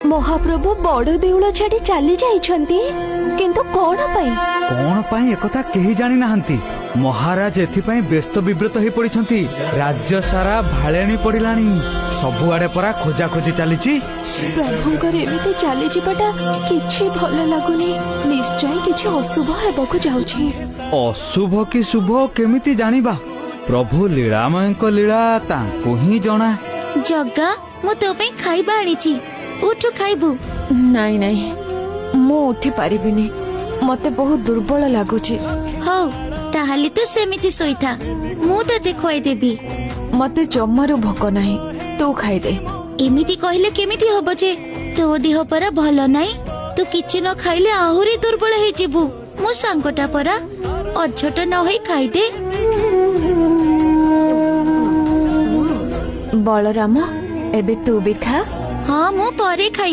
महाप्रभु बड़ देउल छाड़ी चली जाइछंती किंतु कोन पई एकथा केही जानि नाहंती। महाराज एथिपाई व्यस्त विव्रत हो पड़िछंती। राज्य सारा भाळेणी पड़िलानी। सबुआडे परा खोजा खोजी चलीची। प्रभुंकर एमिति चली जिबाटा किछि भल लागुनी। निश्चय किछि अशुभ हेबाकु जाउछि। अशुभ कि शुभ केमिति जानिबा? प्रभु लीलामय को लीला तांको ही जणा। जग्गा मु तो पे खाइबा आनिची, उठु खाइबु। नाई नाई मु उठी पारिबिनी, मते बहुत दुर्बल लागुची। हौ ताहाली तो सेमिति सोइथा, मु तते खोइ देबी। मते जम्मारु भोक नाही, तू खाइ दे। एमिति कहिले केमिति हबो जे? तो देह परा भल नाही, तू किछि न खाइले आहुरी दुर्बल हे जिबु। मु सांगटा परा अछट न होई खाइ दे। बलराम एबे तू भी खा। हाँ मु परे खाइ।